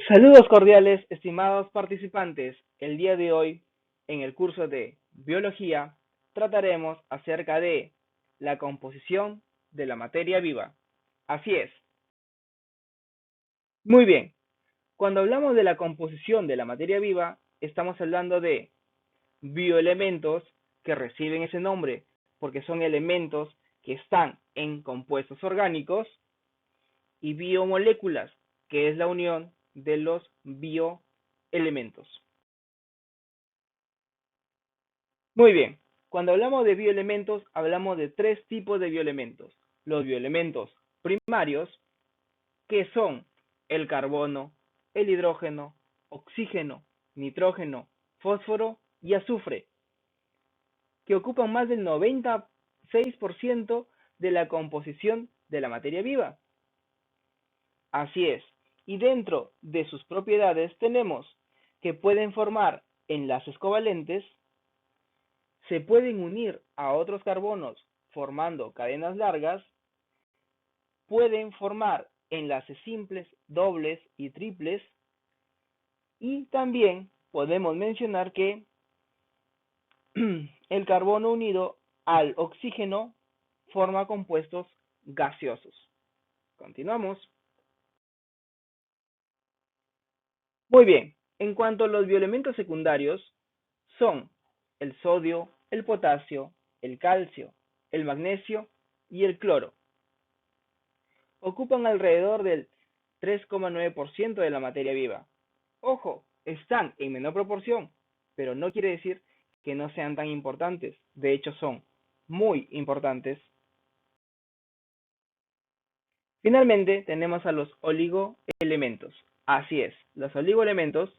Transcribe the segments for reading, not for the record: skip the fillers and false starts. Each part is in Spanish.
Saludos cordiales, estimados participantes. El día de hoy, en el curso de Biología, trataremos acerca de la composición de la materia viva. Así es. Muy bien. Cuando hablamos de la composición de la materia viva, estamos hablando de bioelementos que reciben ese nombre porque son elementos que están en compuestos orgánicos y biomoléculas, que es la unión de los bioelementos. Muy bien, cuando hablamos de bioelementos, hablamos de tres tipos de bioelementos. Los bioelementos primarios, que son el carbono, el hidrógeno, oxígeno, nitrógeno, fósforo y azufre, que ocupan más del 96% de la composición de la materia viva. Así es, y dentro de sus propiedades tenemos que pueden formar enlaces covalentes, se pueden unir a otros carbonos formando cadenas largas, pueden formar enlaces simples, dobles y triples, y también podemos mencionar que el carbono unido al oxígeno forma compuestos gaseosos. Continuamos. Muy bien, en cuanto a los bioelementos secundarios, son el sodio, el potasio, el calcio, el magnesio y el cloro. Ocupan alrededor del 3,9% de la materia viva. Ojo, están en menor proporción, pero no quiere decir que no sean tan importantes. De hecho, son muy importantes. Finalmente, tenemos a los oligoelementos. Así es, los oligoelementos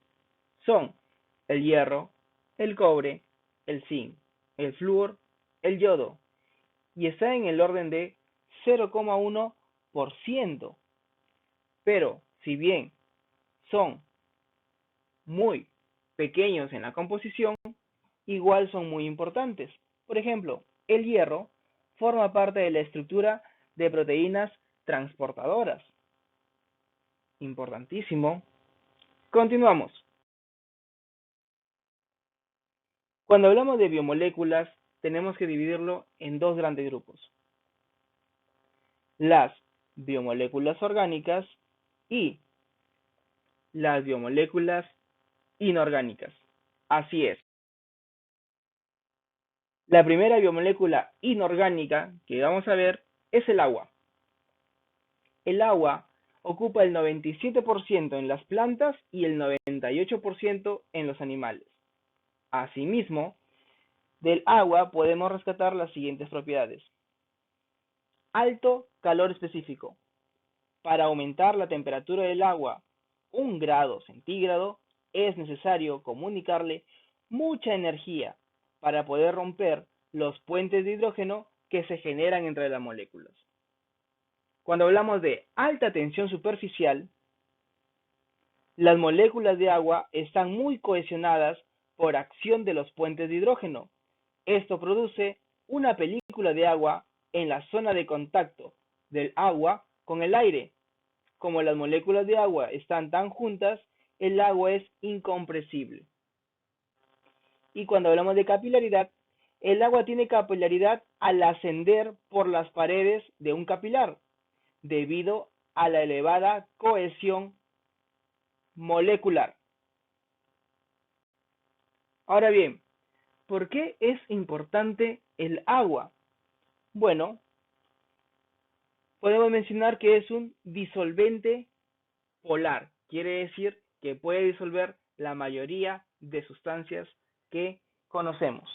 son el hierro, el cobre, el zinc, el flúor, el yodo, y está en el orden de 0,1%. Pero si bien son muy pequeños en la composición, igual son muy importantes. Por ejemplo, el hierro forma parte de la estructura de proteínas transportadoras. Importantísimo. Continuamos. Cuando hablamos de biomoléculas, tenemos que dividirlo en dos grandes grupos. Las biomoléculas orgánicas y las biomoléculas inorgánicas. Así es. La primera biomolécula inorgánica que vamos a ver es el agua. El agua ocupa el 97% en las plantas y el 98% en los animales. Asimismo, del agua podemos rescatar las siguientes propiedades. Alto calor específico. Para aumentar la temperatura del agua 1 °C, es necesario comunicarle mucha energía para poder romper los puentes de hidrógeno que se generan entre las moléculas. Cuando hablamos de alta tensión superficial, las moléculas de agua están muy cohesionadas por acción de los puentes de hidrógeno. Esto produce una película de agua en la zona de contacto del agua con el aire. Como las moléculas de agua están tan juntas, el agua es incompresible. Y cuando hablamos de capilaridad, el agua tiene capilaridad al ascender por las paredes de un capilar, debido a la elevada cohesión molecular. Ahora bien, ¿por qué es importante el agua? Bueno, podemos mencionar que es un disolvente polar, quiere decir que puede disolver la mayoría de sustancias que conocemos.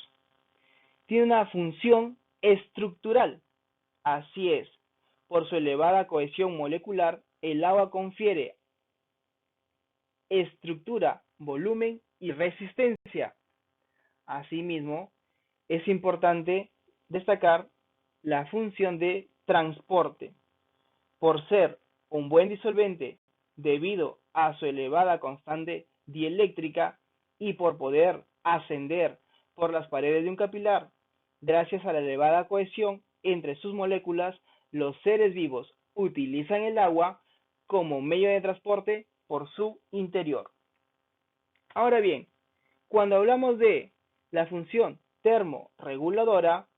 Tiene una función estructural, así es, por su elevada cohesión molecular, el agua confiere estructura, volumen y resistencia. Asimismo, es importante destacar la función de transporte. Por ser un buen disolvente debido a su elevada constante dieléctrica y por poder ascender por las paredes de un capilar, gracias a la elevada cohesión entre sus moléculas, los seres vivos utilizan el agua como medio de transporte por su interior. Ahora bien, cuando hablamos de la función termorreguladora,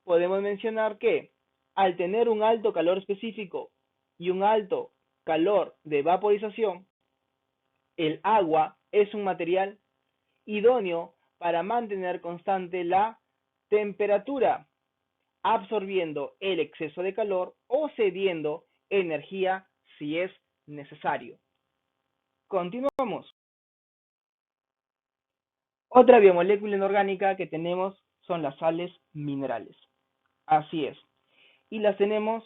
podemos mencionar que al tener un alto calor específico y un alto calor de vaporización, el agua es un material idóneo para mantener constante la temperatura, absorbiendo el exceso de calor o cediendo energía si es necesario. Continuamos. Otra biomolécula inorgánica que tenemos son las sales minerales. Así es. Y las tenemos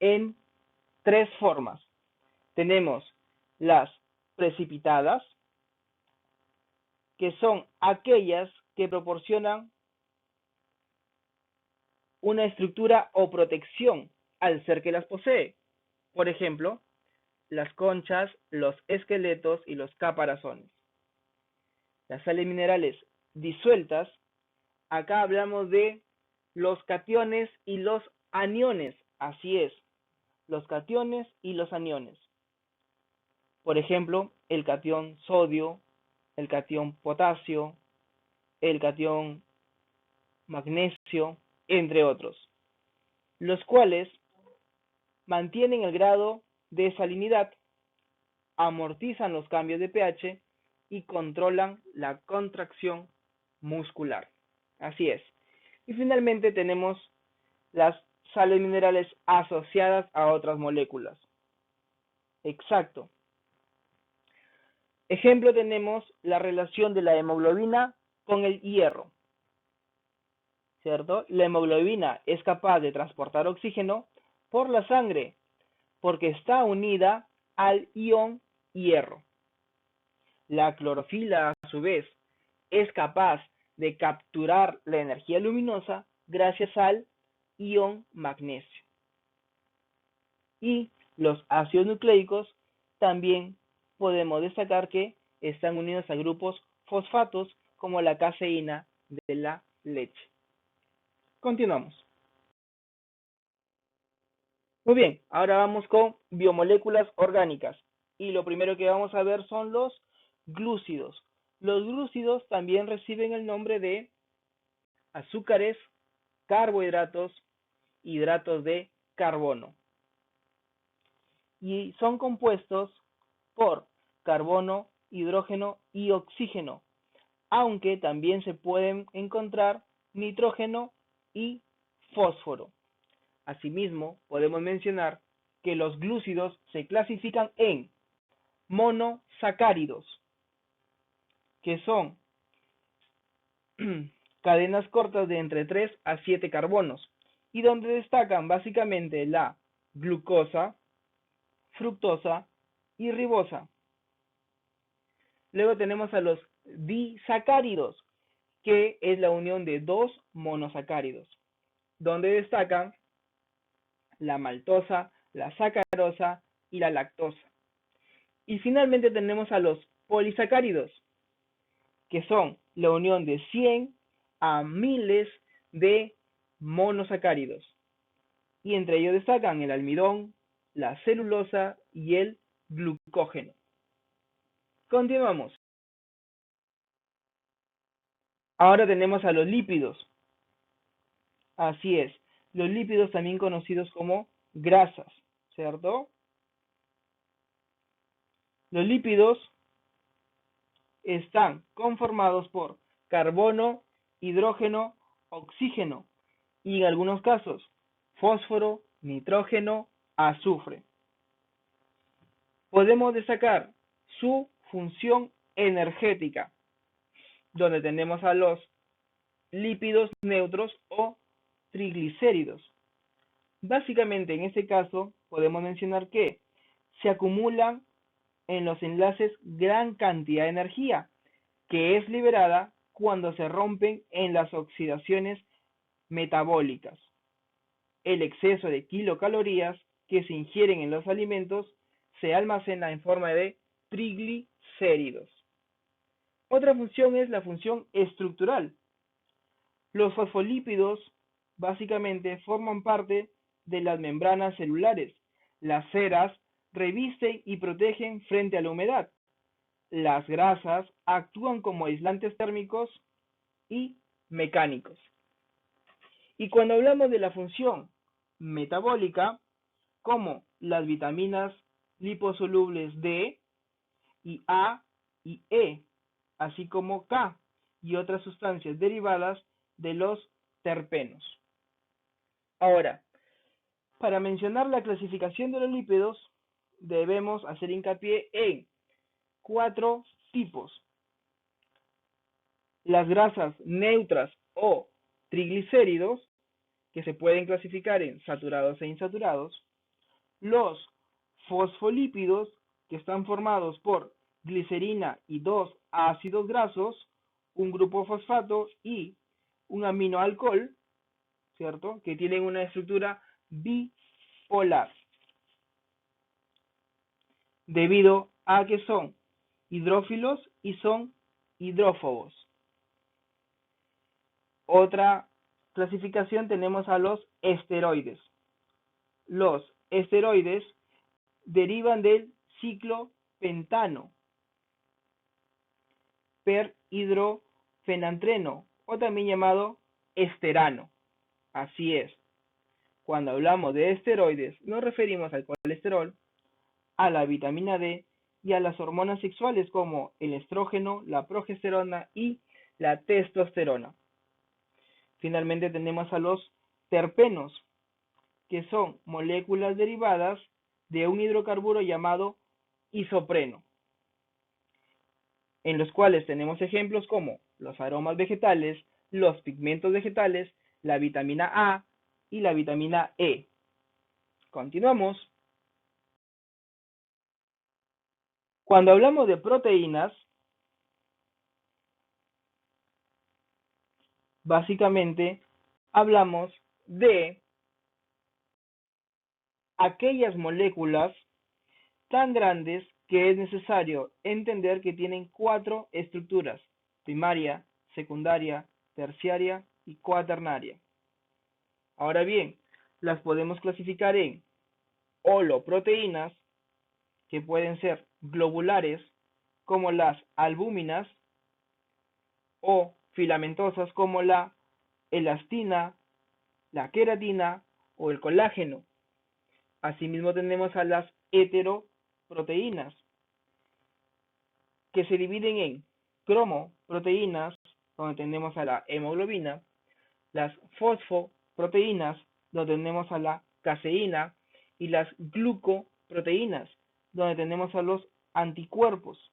en tres formas. Tenemos las precipitadas, que son aquellas que proporcionan una estructura o protección al ser que las posee. Por ejemplo, las conchas, los esqueletos y los caparazones. Las sales minerales disueltas, acá hablamos de los cationes y los aniones. Así es, los cationes y los aniones. Por ejemplo, el catión sodio, el catión potasio, el catión magnesio, entre otros, los cuales mantienen el grado de salinidad, amortizan los cambios de pH y controlan la contracción muscular. Así es. Y finalmente tenemos las sales minerales asociadas a otras moléculas. Exacto. Ejemplo, tenemos la relación de la hemoglobina con el hierro. ¿Cierto? La hemoglobina es capaz de transportar oxígeno por la sangre porque está unida al ion hierro. La clorofila, a su vez, es capaz de capturar la energía luminosa gracias al ion magnesio. Y los ácidos nucleicos también podemos destacar que están unidos a grupos fosfatos como la caseína de la leche. Continuamos. Muy bien, ahora vamos con biomoléculas orgánicas. Y lo primero que vamos a ver son los glúcidos. Los glúcidos también reciben el nombre de azúcares, carbohidratos, hidratos de carbono. Y son compuestos por carbono, hidrógeno y oxígeno, aunque también se pueden encontrar nitrógeno y fósforo. Asimismo, podemos mencionar que los glúcidos se clasifican en monosacáridos, que son cadenas cortas de entre 3 a 7 carbonos, y donde destacan básicamente la glucosa, fructosa y ribosa. Luego tenemos a los disacáridos, que es la unión de dos monosacáridos, donde destacan la maltosa, la sacarosa y la lactosa. Y finalmente tenemos a los polisacáridos, que son la unión de 100 a miles de monosacáridos. Y entre ellos destacan el almidón, la celulosa y el glucógeno. Continuamos. Ahora tenemos a los lípidos. Así es, los lípidos también conocidos como grasas, ¿cierto? Los lípidos están conformados por carbono, hidrógeno, oxígeno y en algunos casos fósforo, nitrógeno, azufre. Podemos destacar su función energética, donde tenemos a los lípidos neutros o triglicéridos. Básicamente, en este caso, podemos mencionar que se acumulan en los enlaces gran cantidad de energía, que es liberada cuando se rompen en las oxidaciones metabólicas. El exceso de kilocalorías que se ingieren en los alimentos se almacena en forma de triglicéridos. Otra función es la función estructural. Los fosfolípidos básicamente forman parte de las membranas celulares, Las ceras revisten y protegen frente a la humedad. Las grasas actúan como aislantes térmicos y mecánicos. Y cuando hablamos de la función metabólica, como las vitaminas liposolubles D y A y E, así como K y otras sustancias derivadas de los terpenos. Ahora, para mencionar la clasificación de los lípidos, debemos hacer hincapié en 4 tipos. Las grasas neutras o triglicéridos, que se pueden clasificar en saturados e insaturados. Los fosfolípidos, que están formados por glicerina y 2 ácidos grasos, un grupo fosfato y un aminoalcohol, ¿cierto? Que tienen una estructura bipolar, debido a que son hidrófilos y son hidrófobos. Otra clasificación tenemos a los esteroides. Los esteroides derivan del ciclopentano, perhidrofenantreno o también llamado esterano. Así es. Cuando hablamos de esteroides nos referimos al colesterol, a la vitamina D y a las hormonas sexuales como el estrógeno, la progesterona y la testosterona. Finalmente tenemos a los terpenos, que son moléculas derivadas de un hidrocarburo llamado isopreno, en los cuales tenemos ejemplos como los aromas vegetales, los pigmentos vegetales, la vitamina A y la vitamina E. Continuamos. Cuando hablamos de proteínas, básicamente hablamos de aquellas moléculas tan grandes que es necesario entender que tienen 4 estructuras: primaria, secundaria, terciaria y cuaternaria. Ahora bien, las podemos clasificar en holoproteínas, que pueden ser globulares, como las albúminas, o filamentosas, como la elastina, la queratina o el colágeno. Asimismo tenemos a las heteroproteínas, que se dividen en cromoproteínas, donde tenemos a la hemoglobina, las fosfoproteínas, donde tenemos a la caseína, y las glucoproteínas, donde tenemos a los anticuerpos.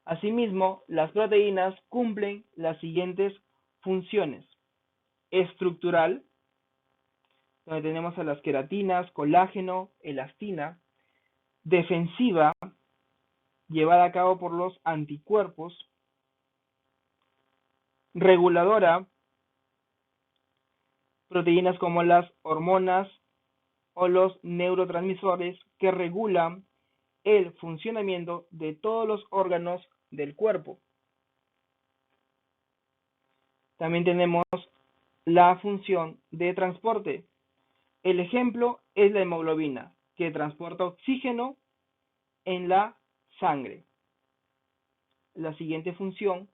Asimismo, las proteínas cumplen las siguientes funciones: estructural, donde tenemos a las queratinas, colágeno, elastina; defensiva, llevada a cabo por los anticuerpos; reguladora, proteínas como las hormonas o los neurotransmisores que regulan el funcionamiento de todos los órganos del cuerpo. También tenemos la función de transporte. El ejemplo es la hemoglobina, que transporta oxígeno en la sangre. La siguiente función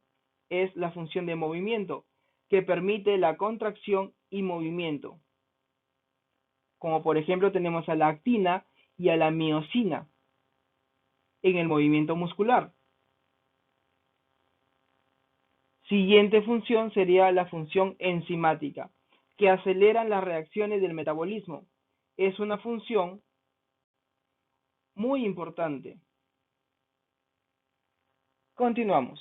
es la función de movimiento, que permite la contracción y movimiento. Como por ejemplo tenemos a la actina y a la miosina en el movimiento muscular. Siguiente función sería la función enzimática, que acelera las reacciones del metabolismo. Es una función muy importante. Continuamos.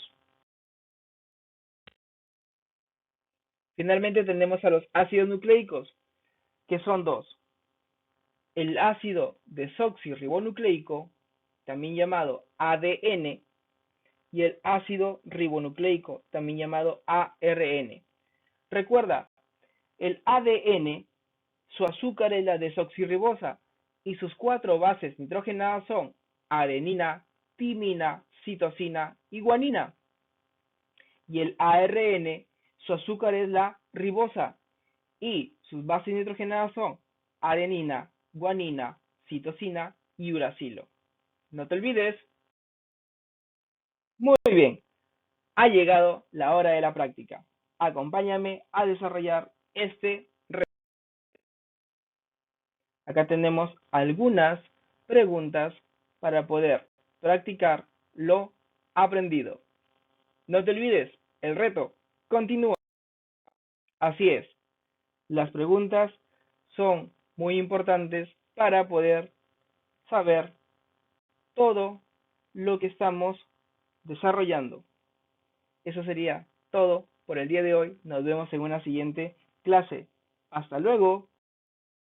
Finalmente tenemos a los ácidos nucleicos, que son 2. El ácido desoxirribonucleico, también llamado ADN, y el ácido ribonucleico, también llamado ARN. Recuerda, el ADN, su azúcar es la desoxirribosa y sus 4 bases nitrogenadas son adenina, timina, citosina y guanina. Y el ARN, su azúcar es la ribosa y sus bases nitrogenadas son adenina, guanina, citosina y uracilo. No te olvides. Muy bien, ha llegado la hora de la práctica. Acompáñame a desarrollar este reto. Acá tenemos algunas preguntas para poder practicar lo aprendido. No te olvides, el reto continúa. Así es, las preguntas son muy importantes para poder saber todo lo que estamos desarrollando. Eso sería todo por el día de hoy. Nos vemos en una siguiente clase. Hasta luego.